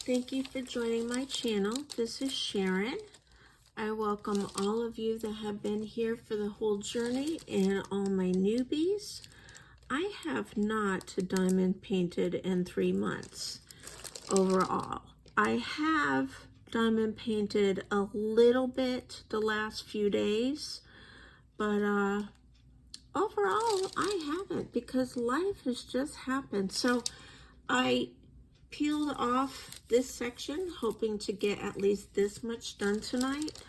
Thank you for joining my channel. This is Sharon. I welcome all of you that have been here for the whole journey and all my newbies. I have not diamond painted in 3 months overall. I have diamond painted a little bit the last few days, but overall I haven't because life has just happened. So I peeled off this section hoping to get at least this much done tonight.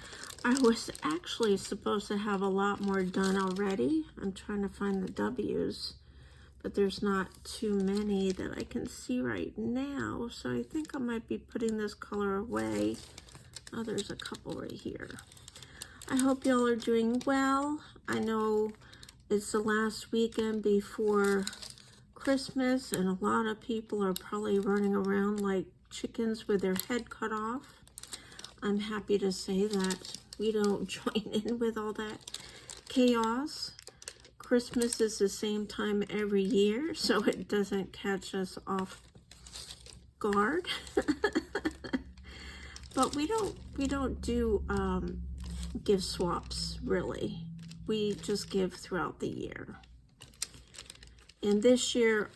I was actually supposed to have a lot more done already. I'm trying to find the W's, but there's not too many that I can see right now, so I think I might be putting this color away. Oh, there's a couple right here. I hope y'all are doing well. I know it's the last weekend before Christmas, and a lot of people are probably running around like chickens with their head cut off. I'm happy to say that we don't join in with all that chaos. Christmas is the same time every year, so it doesn't catch us off guard. But we don't do gift swaps, really. We just give throughout the year. And this year,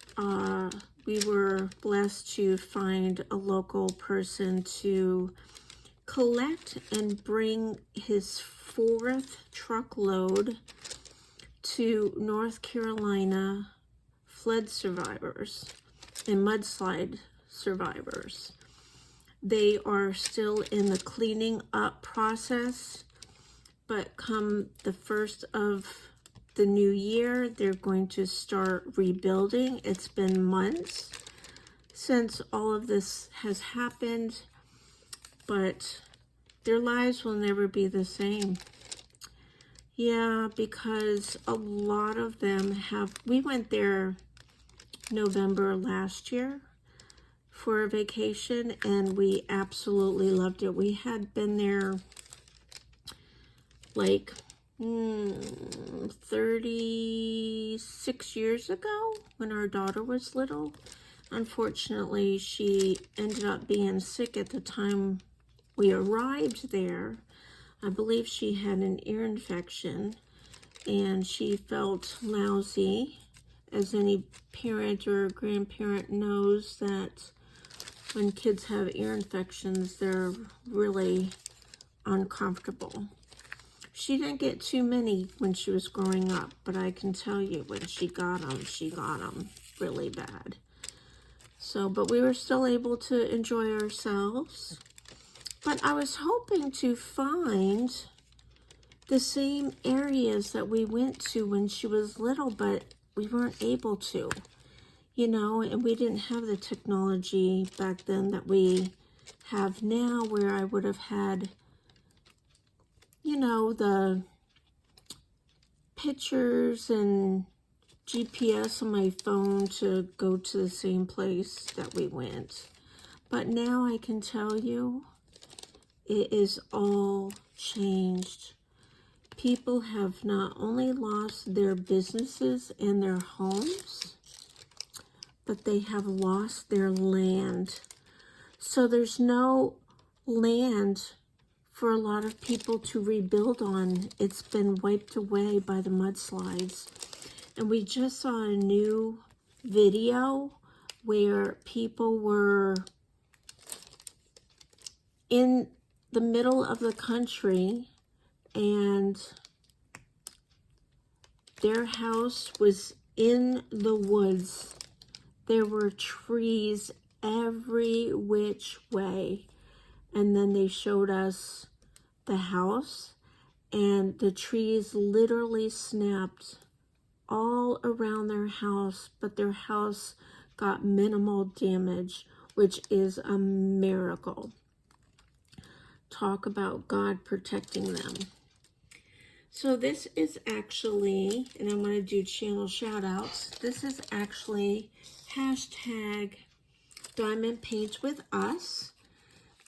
we were blessed to find a local person to collect and bring his 4th truckload to North Carolina flood survivors and mudslide survivors. They are still in the cleaning up process, but come the 1st of the new year, they're going to start rebuilding. It's been months since all of this has happened, but their lives will never be the same. Yeah, because a lot of them have, we went there November last year for a vacation, and we absolutely loved it. We had been there like 36 years ago when our daughter was little. Unfortunately, she ended up being sick at the time we arrived there. I believe she had an ear infection and she felt lousy, as any parent or grandparent knows that when kids have ear infections, they're really uncomfortable. She didn't get too many when she was growing up, but I can tell you when she got them really bad. So, but we were still able to enjoy ourselves. But I was hoping to find the same areas that we went to when she was little, but we weren't able to, you know, and we didn't have the technology back then that we have now, where I would have had, you know, the pictures and GPS on my phone to go to the same place that we went. But now I can tell you, it is all changed. People have not only lost their businesses and their homes, but they have lost their land. So there's no land for a lot of people to rebuild on. It's been wiped away by the mudslides. And we just saw a new video where people were in the middle of the country and their house was in the woods. There were trees every which way. And then they showed us the house, and the trees literally snapped all around their house, but their house got minimal damage, which is a miracle. Talk about God protecting them. So this is actually, and I'm going to do channel shout outs. This is actually hashtag diamondpaintwithus.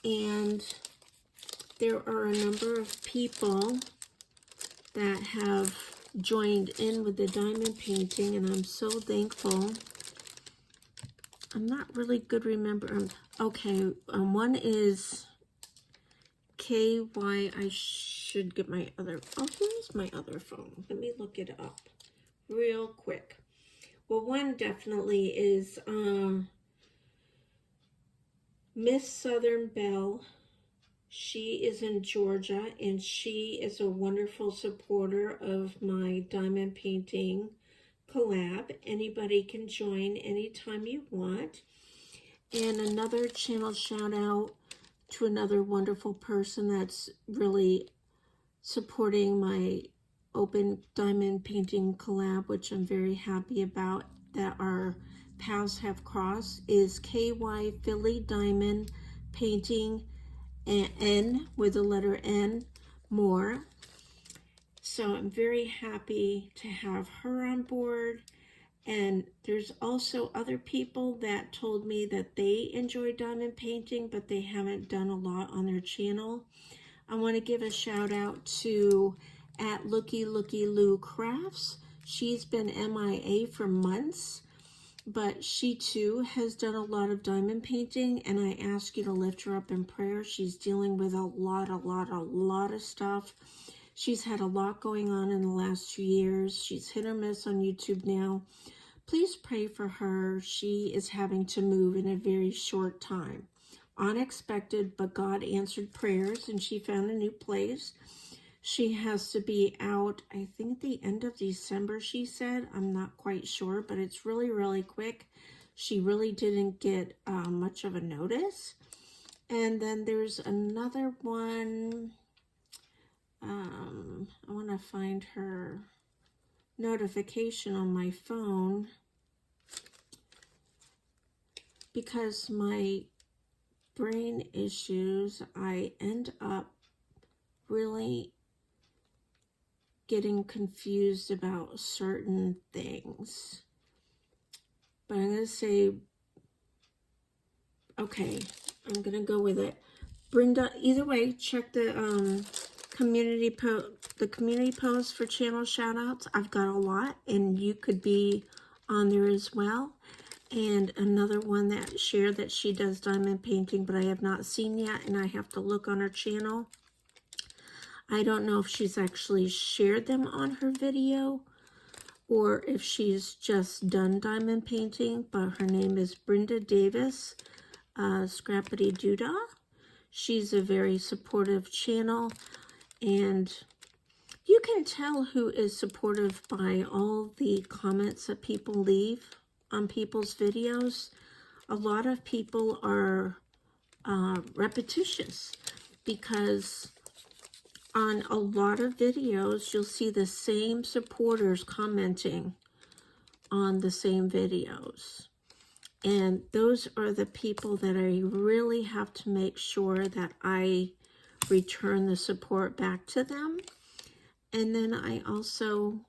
And there are a number of people that have joined in with the diamond painting, and I'm so thankful I'm not really good remembering. Okay, one is KY. I should get my other, oh, here's my other phone. Let me look it up real quick. Well, one definitely is Miss Southern Belle. She is in Georgia, and she is a wonderful supporter of my diamond painting collab. Anybody can join anytime you want. And another channel shout out to another wonderful person that's really supporting my open diamond painting collab, which I'm very happy about, that our paths have crossed, is KY Philly Diamond Painting, N with the letter N, more. So I'm very happy to have her on board. And there's also other people that told me that they enjoy diamond painting, but they haven't done a lot on their channel. I want to give a shout out to at Looky Lou Crafts. She's been MIA for months, but she too has done a lot of diamond painting, and I ask you to lift her up in prayer. She's dealing with a lot of stuff. She's had a lot going on in the last 2 years. She's hit or miss on YouTube now. Please pray for her. She is having to move in a very short time. Unexpected, but God answered prayers, and she found a new place. She has to be out, I think, the end of December, she said. I'm not quite sure, but it's really quick. She really didn't get much of a notice. And then there's another one. I want to find her notification on my phone, because my brain issues, I end up really getting confused about certain things. But I'm going to say, okay, I'm going to go with it. Brenda, either way, check the community post for channel shoutouts. I've got a lot, and you could be on there as well. And another one that shared that she does diamond painting, but I have not seen yet, and I have to look on her channel. I don't know if she's actually shared them on her video or if she's just done diamond painting, but her name is Brenda Davis, Scrappity Doodah. She's a very supportive channel, and you can tell who is supportive by all the comments that people leave on people's videos. A lot of people are repetitious, because on a lot of videos, you'll see the same supporters commenting on the same videos. And those are the people that I really have to make sure that I return the support back to them. And then I also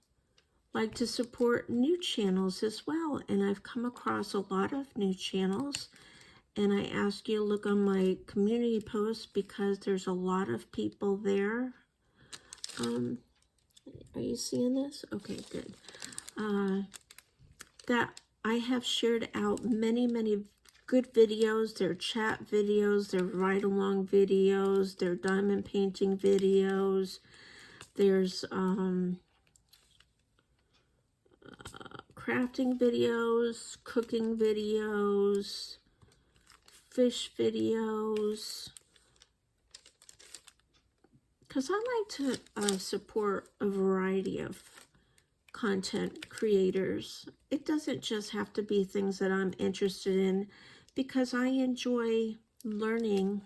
like to support new channels as well. And I've come across a lot of new channels. And I ask you to look on my community posts, because there's a lot of people there. Are you seeing this? Okay, good. That I have shared out many good videos. They're chat videos, they're ride-along videos, they're diamond painting videos. There's crafting videos, cooking videos, fish videos, because I like to support a variety of content creators. It doesn't just have to be things that I'm interested in, because I enjoy learning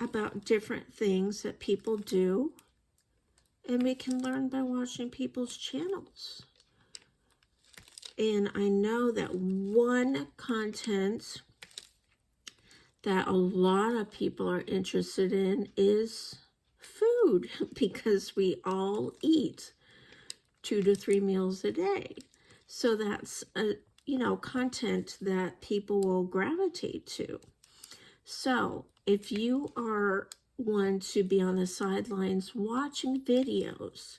about different things that people do, and we can learn by watching people's channels. And I know that one content that a lot of people are interested in is food, because we all eat 2 to 3 meals a day. So that's content that people will gravitate to. So if you are one to be on the sidelines watching videos,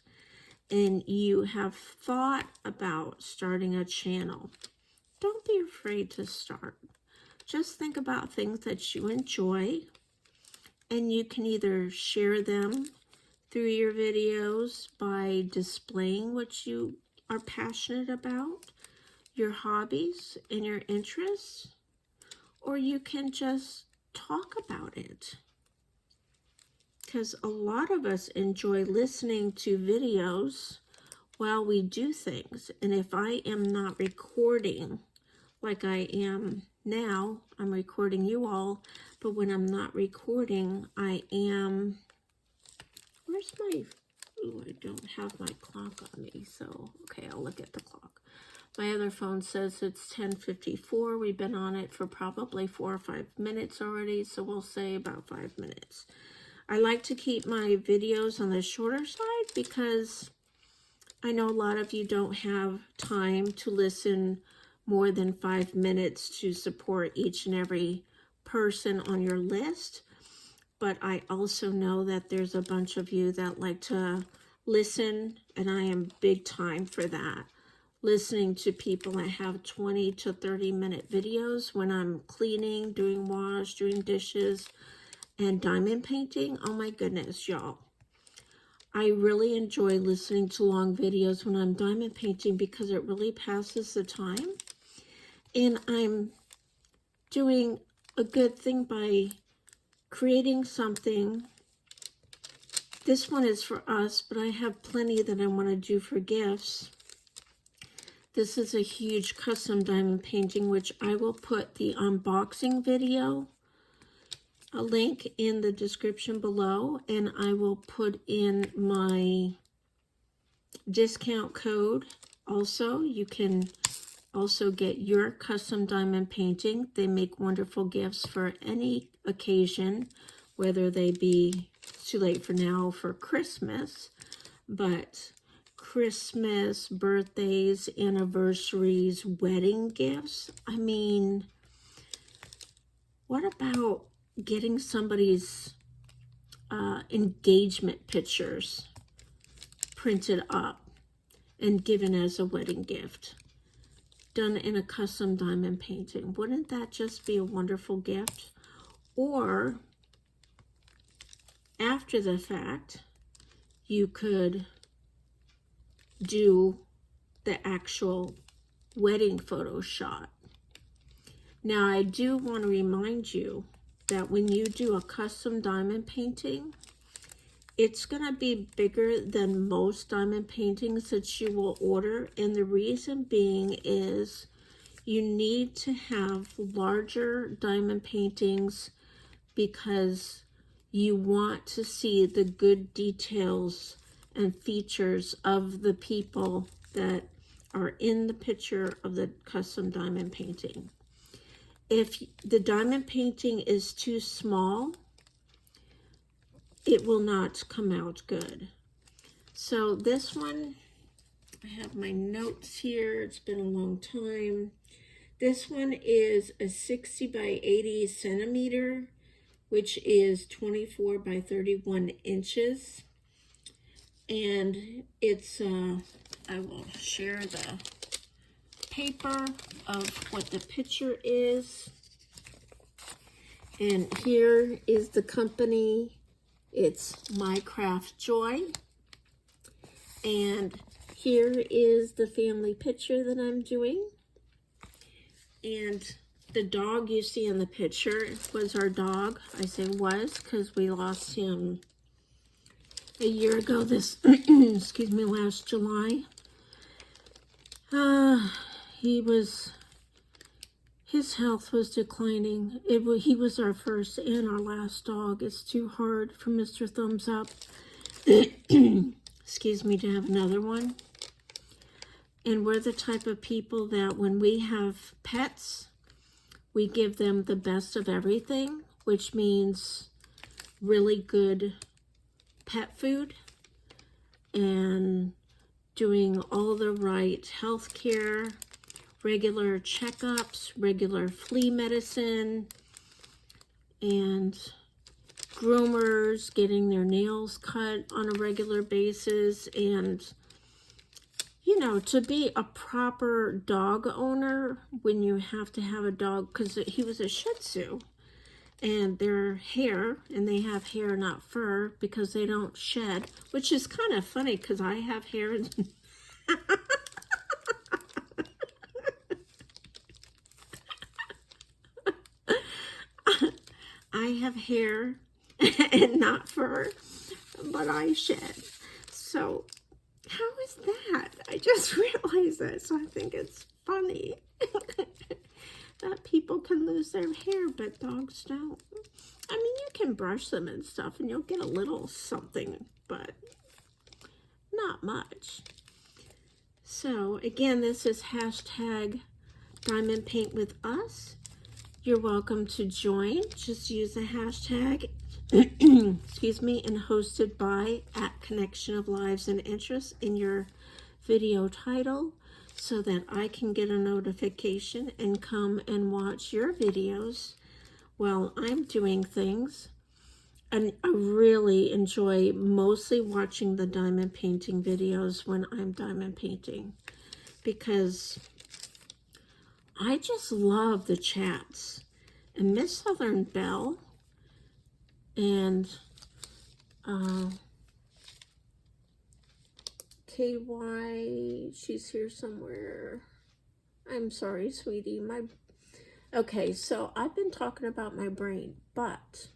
and you have thought about starting a channel, don't be afraid to start. Just think about things that you enjoy, and you can either share them through your videos by displaying what you are passionate about, your hobbies and your interests, or you can just talk about it. Because a lot of us enjoy listening to videos while we do things. And if I am not recording like I am now, I'm recording you all, but when I'm not recording, I am, where's my, ooh, I don't have my clock on me, so, okay, I'll look at the clock. My other phone says it's 10:54. We've been on it for probably 4 or 5 minutes already, so we'll say about 5 minutes. I like to keep my videos on the shorter side because I know a lot of you don't have time to listen more than 5 minutes to support each and every person on your list. But I also know that there's a bunch of you that like to listen, and I am big time for that. Listening to people that have 20 to 30 minute videos when I'm cleaning, doing wash, doing dishes, and diamond painting. Oh my goodness, y'all. I really enjoy listening to long videos when I'm diamond painting because it really passes the time. And I'm doing a good thing by creating something. This one is for us, but I have plenty that I want to do for gifts. This is a huge custom diamond painting, which I will put the unboxing video, a link in the description below, and I will put in my discount code also. You can also get your custom diamond painting. They make wonderful gifts for any occasion, whether they be, it's too late for now for Christmas, but Christmas, birthdays, anniversaries, wedding gifts. I mean, what about getting somebody's engagement pictures printed up and given as a wedding gift, done in a custom diamond painting? Wouldn't that just be a wonderful gift? Or after the fact, you could do the actual wedding photo shot. Now, I do want to remind you that when you do a custom diamond painting, it's going to be bigger than most diamond paintings that you will order. And the reason being is you need to have larger diamond paintings because you want to see the good details and features of the people that are in the picture of the custom diamond painting. If the diamond painting is too small, it will not come out good. So this one, I have my notes here. It's been a long time. This one is a 60 by 80 centimeter, which is 24 by 31 inches. And it's, I will share the paper of what the picture is. And here is the company. It's My Craft Joy. And here is the family picture that I'm doing. And the dog you see in the picture was our dog. I say was because we lost him a year ago this, excuse me, last July. His health was declining. He was our first and our last dog. It's too hard for Mr. Thumbs Up, excuse me, to have another one. And we're the type of people that when we have pets, we give them the best of everything, which means really good pet food and doing all the right health care, regular checkups, regular flea medicine, and groomers, getting their nails cut on a regular basis, and you know, to be a proper dog owner, when you have to have a dog, because he was a Shih Tzu, and they're hair, and they have hair, not fur, because they don't shed, which is kind of funny, because I have hair, and I have hair and not fur, but I shed. So how is that? I just realized that, so I think it's funny that people can lose their hair, but dogs don't. I mean, you can brush them and stuff, and you'll get a little something, but not much. So, again, this is hashtag diamondpaintwithus. You're welcome to join. Just use the hashtag, excuse me, and hosted by @Connection of Lives and Interests in your video title, so that I can get a notification and come and watch your videos while I'm doing things. And I really enjoy mostly watching the diamond painting videos when I'm diamond painting, because I just love the chats. And Miss Southern Belle and KY, she's here somewhere. I'm sorry, sweetie. Okay, so I've been talking about my brain, but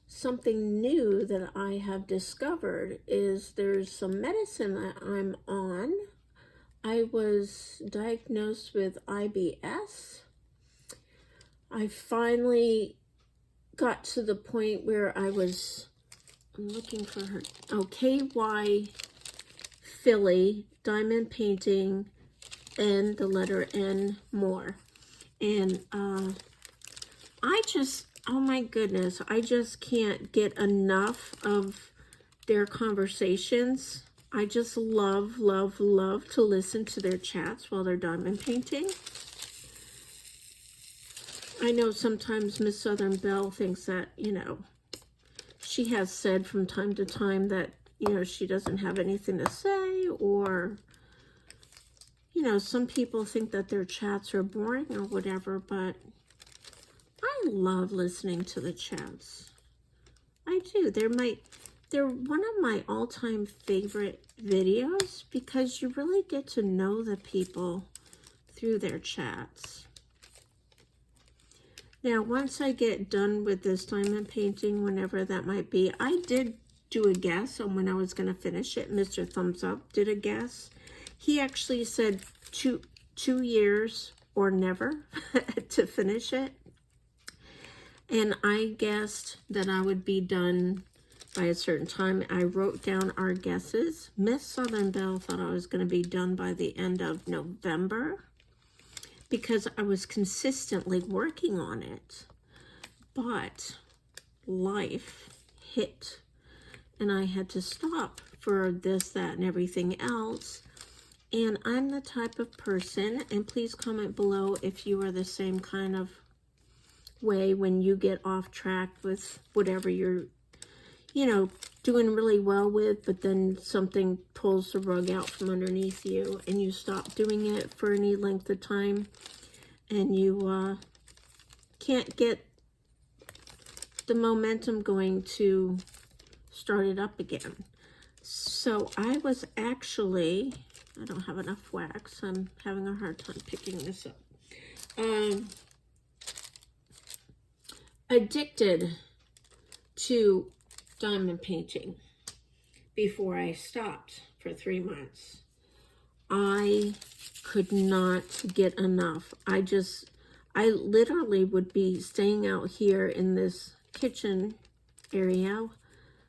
something new that I have discovered is there's some medicine that I'm on. I was diagnosed with IBS. I finally got to the point where I'm looking for her. Oh, KY Philly, diamond painting, and the letter N more. And oh my goodness, I just can't get enough of their conversations. I just love, love, love to listen to their chats while they're diamond painting. I know sometimes Miss Southern Belle thinks that, you know, she has said from time to time that, you know, she doesn't have anything to say, or, you know, some people think that their chats are boring or whatever, but I love listening to the chats. I do. They're one of my all-time favorite videos, because you really get to know the people through their chats. Now, once I get done with this diamond painting, whenever that might be, I did do a guess on when I was going to finish it. Mr. Thumbs Up did a guess. He actually said two years or never to finish it. And I guessed that I would be done by a certain time. I wrote down our guesses. Miss Southern Belle thought I was going to be done by the end of November, because I was consistently working on it. But life hit, and I had to stop for this, that, and everything else. And I'm the type of person, and please comment below if you are the same kind of way when you get off track with whatever you're, you know, doing really well with, but then something pulls the rug out from underneath you and you stop doing it for any length of time, and you can't get the momentum going to start it up again. So I was actually, I don't have enough wax. I'm having a hard time picking this up. Addicted to diamond painting before I stopped for 3 months. I could not get enough. I literally would be staying out here in this kitchen area,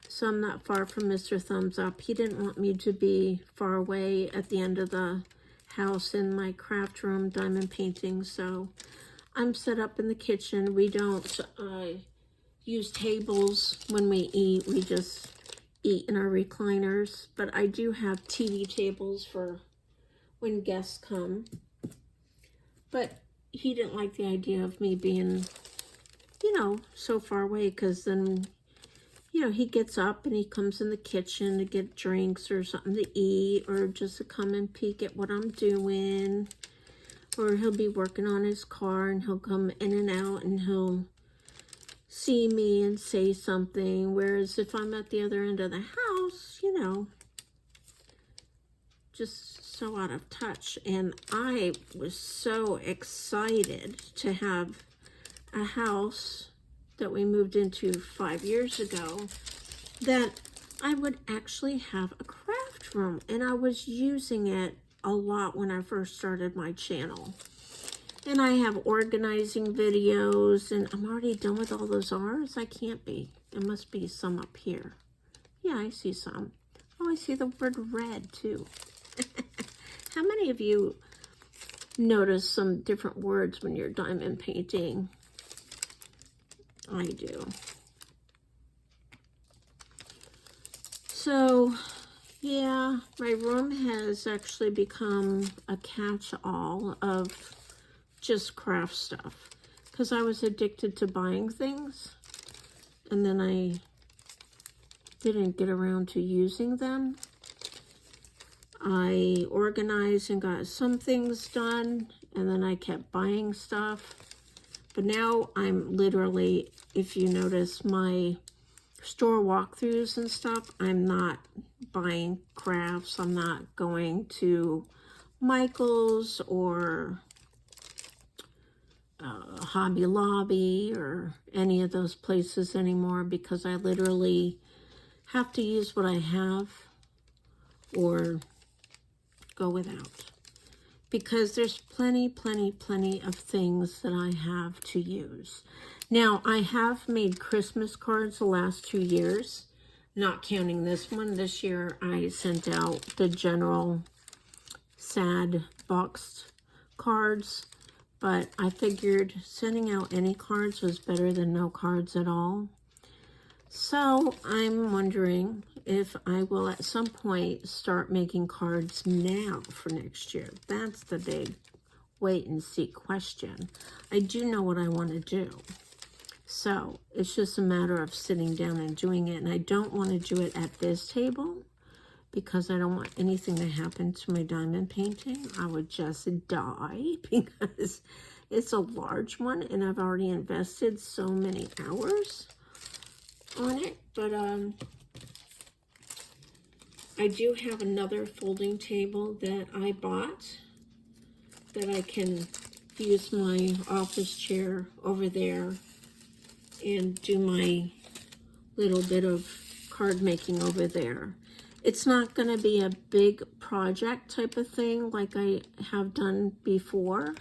so I'm not far from Mr. Thumbs Up. He didn't want me to be far away at the end of the house in my craft room diamond painting, so I'm set up in the kitchen. We don't use tables when we eat. We just eat in our recliners. But I do have TV tables for when guests come. But he didn't like the idea of me being, you know, so far away, because then, you know, he gets up and he comes in the kitchen to get drinks or something to eat, or just to come and peek at what I'm doing. Or he'll be working on his car and he'll come in and out and he'll see me and say something. Whereas if I'm at the other end of the house, you know, just so out of touch. And I was so excited to have a house that we moved into 5 years ago that I would actually have a craft room, and I was using it a lot when I first started my channel. And I have organizing videos, and I'm already done with all those R's. I can't be. There must be some up here. Yeah, I see some. Oh, I see the word red too. How many of you notice some different words when you're diamond painting? I do. So, yeah, my room has actually become a catch-all of just craft stuff. Because I was addicted to buying things, and then I didn't get around to using them. I organized and got some things done, and then I kept buying stuff. But now I'm literally, if you notice my store walkthroughs and stuff, I'm not buying crafts. I'm not going to Michael's or Hobby Lobby or any of those places anymore, because I literally have to use what I have or go without. Because there's plenty of things that I have to use. Now, I have made Christmas cards the last 2 years, not counting this one. This year, I sent out the general sad boxed cards, but I figured sending out any cards was better than no cards at all. So I'm wondering if I will at some point start making cards now for next year. That's the big wait and see question. I do know what I want to do. So it's just a matter of sitting down and doing it. And I don't want to do it at this table because I don't want anything to happen to my diamond painting. I would just die because it's a large one and I've already invested so many hours on it. But I do have another folding table that I bought that I can use my office chair over there and do my little bit of card making over there. It's not going to be a big project type of thing like I have done before,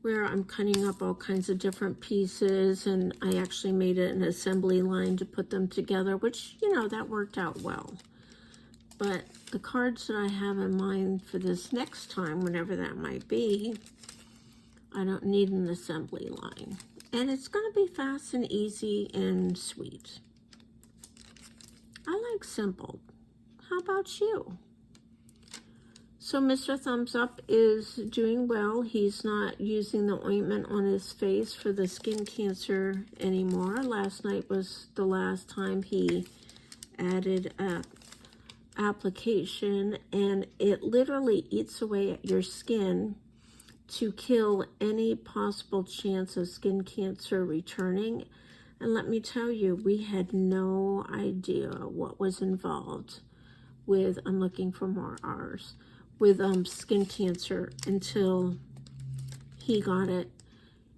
where I'm cutting up all kinds of different pieces, and I actually made it an assembly line to put them together, which, you know, that worked out well. But the cards that I have in mind for this next time, whenever that might be, I don't need an assembly line. And it's going to be fast and easy and sweet. I like simple. How about you? So Mr. Thumbs Up is doing well. He's not using the ointment on his face for the skin cancer anymore. Last night was the last time he added a application, and it literally eats away at your skin to kill any possible chance of skin cancer returning. And let me tell you, we had no idea what was involved with, I'm looking for more R's, with skin cancer until he got it.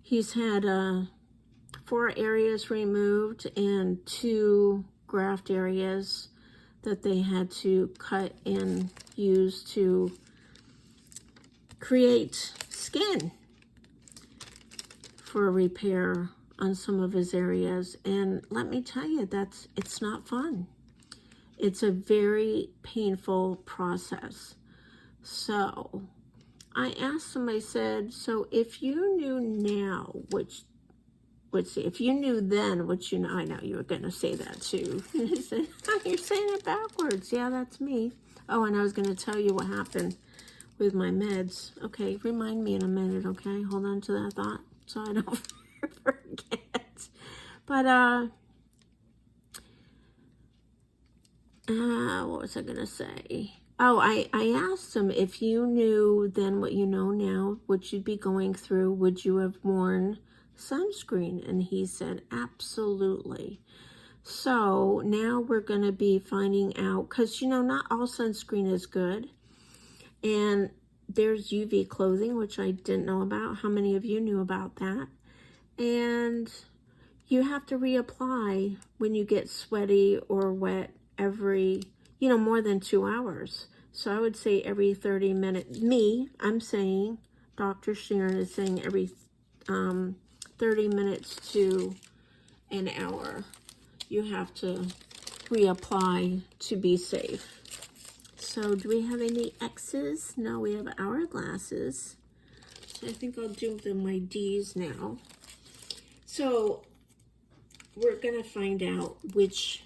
He's had 4 areas removed and 2 graft areas that they had to cut and use to create skin for repair on some of his areas. And let me tell you, it's not fun. It's a very painful process. So I asked him, I said, so if you knew now, if you knew then what you know, I know you were going to say that too. And he said, oh, you're saying it backwards. Yeah, that's me. Oh, and I was going to tell you what happened with my meds. Okay, remind me in a minute, okay? Hold on to that thought so I don't forget. But what was I going to say? Oh, I asked him, if you knew then what you know now, what you'd be going through, would you have worn sunscreen? And he said, absolutely. So now we're going to be finding out, because, you know, not all sunscreen is good. And there's UV clothing, which I didn't know about. How many of you knew about that? And you have to reapply when you get sweaty or wet every, you know, more than 2 hours. So I would say every 30 minutes. I'm saying, Dr. Sharon is saying every 30 minutes to an hour. You have to reapply to be safe. So do we have any X's? No, we have hourglasses. So I think I'll do my D's now. So we're going to find out which,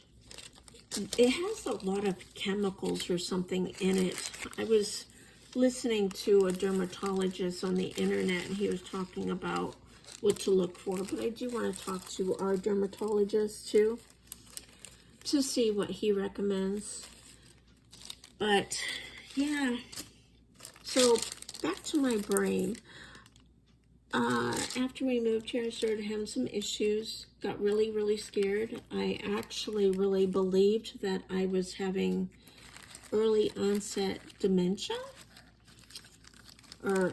it has a lot of chemicals or something in it. I was listening to a dermatologist on the internet, and he was talking about what to look for. But I do want to talk to our dermatologist too, to see what he recommends. But yeah, so back to my brain. After we moved here, I started having some issues, got really, really scared. I actually really believed that I was having early onset dementia or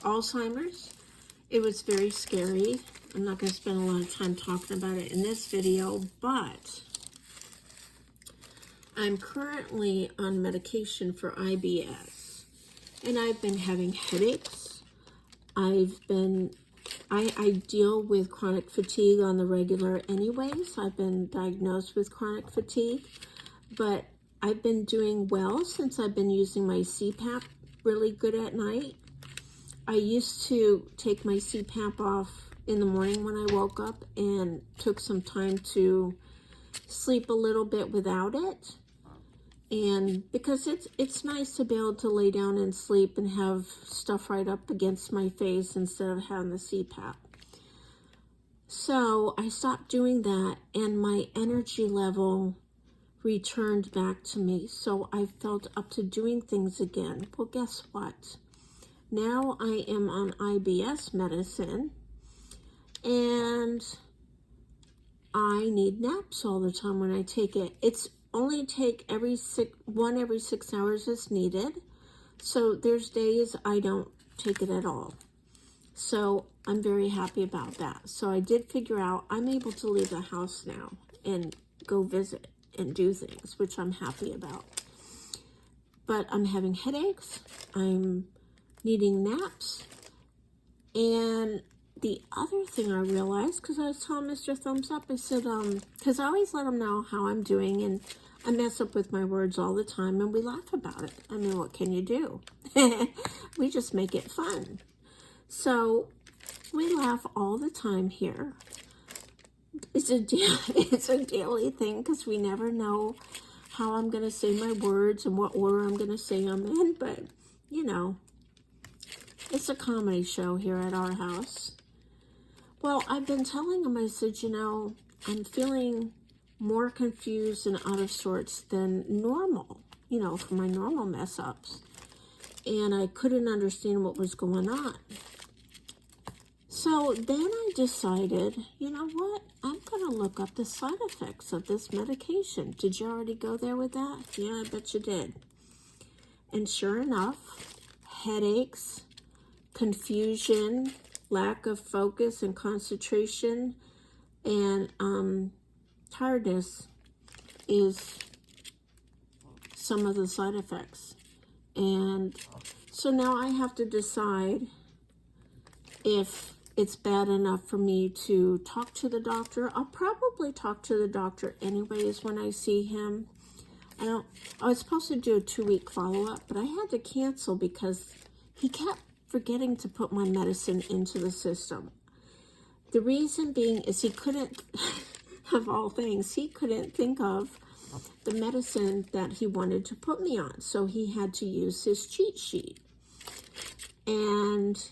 Alzheimer's. It was very scary. I'm not going to spend a lot of time talking about it in this video, but I'm currently on medication for IBS, and I've been having headaches. I deal with chronic fatigue on the regular anyways. I've been diagnosed with chronic fatigue, but I've been doing well since I've been using my CPAP really good at night. I used to take my CPAP off in the morning when I woke up and took some time to sleep a little bit without it. And because it's nice to be able to lay down and sleep and have stuff right up against my face instead of having the CPAP. So I stopped doing that, and my energy level returned back to me. So I felt up to doing things again. Well, guess what? Now I am on IBS medicine, and I need naps all the time when I take it. It's only take every 6 hours as needed. So there's days I don't take it at all. So I'm very happy about that. So I did figure out I'm able to leave the house now and go visit and do things, which I'm happy about. But I'm having headaches. I'm needing naps. And the other thing I realized, because I was telling Mr. Thumbs Up, I said, because I always let him know how I'm doing, and I mess up with my words all the time, and we laugh about it. I mean, what can you do? We just make it fun. So we laugh all the time here. It's a daily thing, because we never know how I'm going to say my words and what order I'm going to say them in, but, you know, it's a comedy show here at our house. Well, I've been telling him, I said, you know, I'm feeling more confused and out of sorts than normal, you know, for my normal mess ups. And I couldn't understand what was going on. So then I decided, you know what? I'm going to look up the side effects of this medication. Did you already go there with that? Yeah, I bet you did. And sure enough, headaches, confusion, lack of focus and concentration, and tiredness is some of the side effects. And so now I have to decide if it's bad enough for me to talk to the doctor. I'll probably talk to the doctor anyways when I see him. I was supposed to do a 2-week follow-up, but I had to cancel because he kept forgetting to put my medicine into the system. The reason being is he couldn't, of all things, he couldn't think of the medicine that he wanted to put me on. So he had to use his cheat sheet. And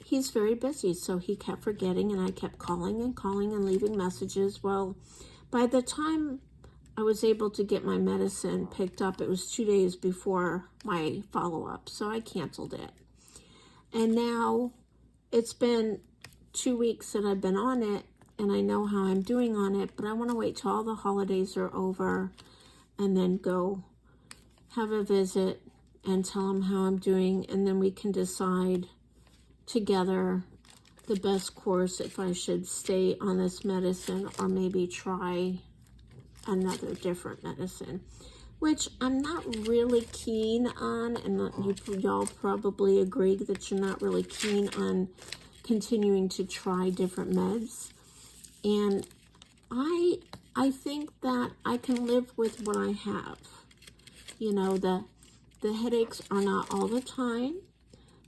he's very busy, so he kept forgetting, and I kept calling and leaving messages. Well, by the time I was able to get my medicine picked up. It was 2 days before my follow-up, so I canceled it. And now it's been 2 weeks that I've been on it, and I know how I'm doing on it, but I want to wait till all the holidays are over and then go have a visit and tell them how I'm doing, and then we can decide together the best course, if I should stay on this medicine or maybe try another different medicine, which I'm not really keen on, and y'all probably agree that you're not really keen on continuing to try different meds. And I think that I can live with what I have. You know, the headaches are not all the time.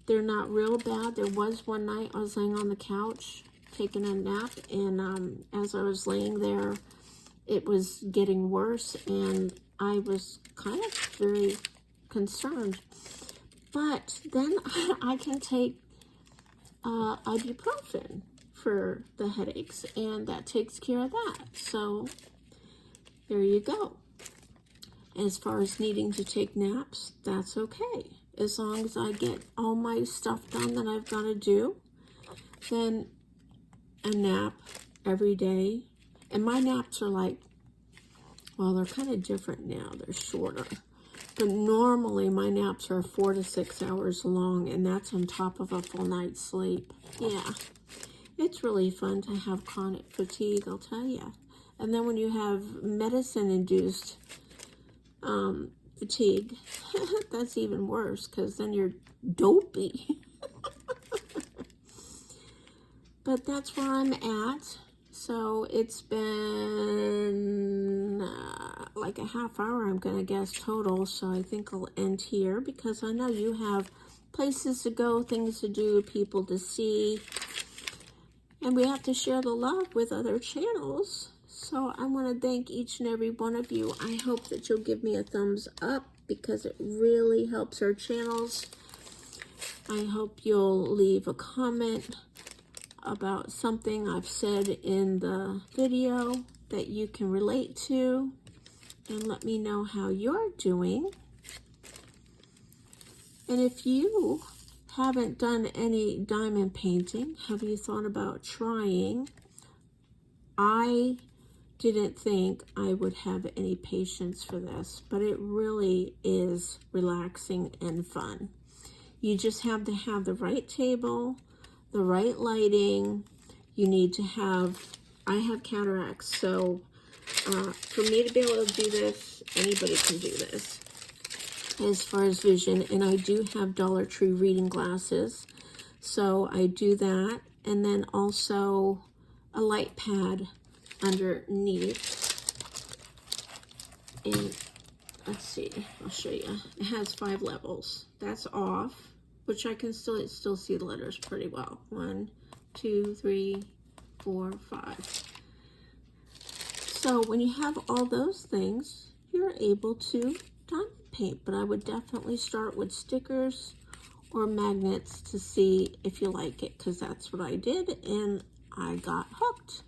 They're not real bad. There was one night I was laying on the couch taking a nap, and as I was laying there, it was getting worse, and I was kind of very concerned. But then I can take ibuprofen for the headaches, and that takes care of that. So there you go. As far as needing to take naps, that's okay. As long as I get all my stuff done that I've got to do, then a nap every day. And my naps are like, well, they're kind of different now. They're shorter. But normally my naps are 4 to 6 hours long, and that's on top of a full night's sleep. Yeah, it's really fun to have chronic fatigue, I'll tell you. And then when you have medicine-induced fatigue, that's even worse, because then you're dopey. But that's where I'm at. So it's been like a half hour, I'm going to guess, total. So I think I'll end here, because I know you have places to go, things to do, people to see. And we have to share the love with other channels. So I want to thank each and every one of you. I hope that you'll give me a thumbs up, because it really helps our channels. I hope you'll leave a comment about something I've said in the video that you can relate to, and let me know how you're doing. And if you haven't done any diamond painting, have you thought about trying? I didn't think I would have any patience for this, but it really is relaxing and fun. You just have to have the right table, the right lighting. You need to have, I have cataracts, so for me to be able to do this, anybody can do this as far as vision. And I do have Dollar Tree reading glasses, so I do that. And then also a light pad underneath. And let's see, I'll show you. It has 5 levels. That's off, which I can still see the letters pretty well. 1, 2, 3, 4, 5. So when you have all those things, you're able to diamond paint. But I would definitely start with stickers or magnets to see if you like it, because that's what I did, and I got hooked.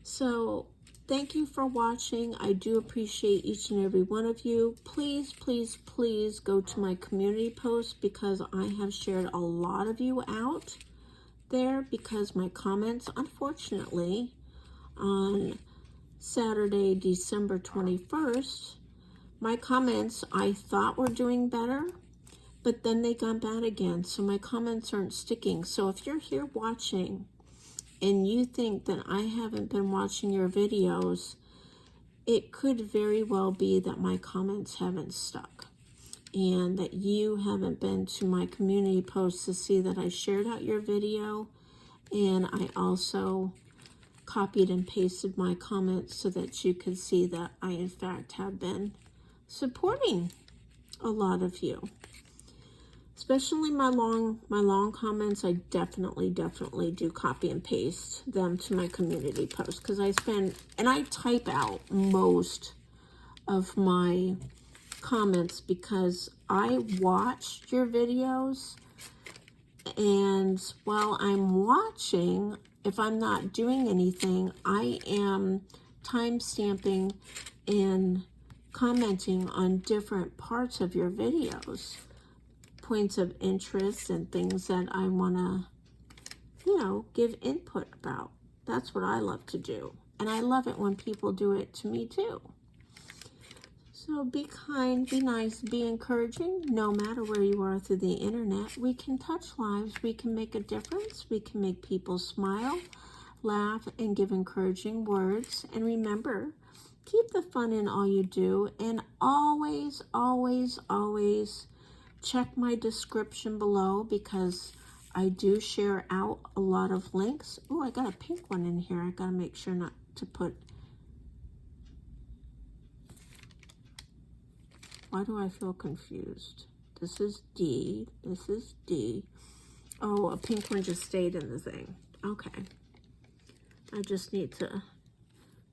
So thank you for watching. I do appreciate each and every one of you. Please, please, please go to my community post, because I have shared a lot of you out there, because my comments, unfortunately, on Saturday, December 21st, my comments I thought were doing better, but then they got bad again. So my comments aren't sticking. So if you're here watching and you think that I haven't been watching your videos, it could very well be that my comments haven't stuck, and that you haven't been to my community posts to see that I shared out your video, and I also copied and pasted my comments so that you could see that I in fact have been supporting a lot of you. Especially my long comments, I definitely do copy and paste them to my community post, because I type out most of my comments, because I watch your videos, and while I'm watching, if I'm not doing anything, I am time stamping and commenting on different parts of your videos, points of interest and things that I want to, you know, give input about. That's what I love to do. And I love it when people do it to me too. So be kind, be nice, be encouraging, no matter where you are through the internet. We can touch lives, we can make a difference, we can make people smile, laugh, and give encouraging words. And remember, keep the fun in all you do, and always, always, always check my description below, because I do share out a lot of links. Oh, I got a pink one in here. I gotta make sure not to put... Why do I feel confused? This is D. This is D. Oh, a pink one just stayed in the thing. Okay. I just need to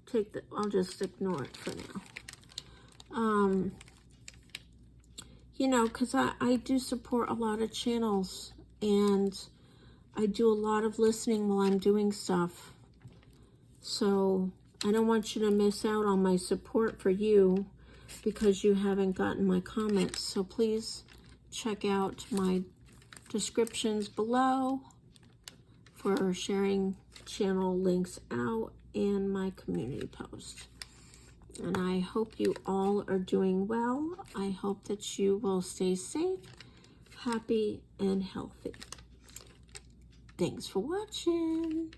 take the... I'll just ignore it for now. You know, because I do support a lot of channels, and I do a lot of listening while I'm doing stuff. So I don't want you to miss out on my support for you because you haven't gotten my comments. So please check out my descriptions below for sharing channel links out and my community post. And I hope you all are doing well. I hope that you will stay safe, happy, and healthy. Thanks for watching.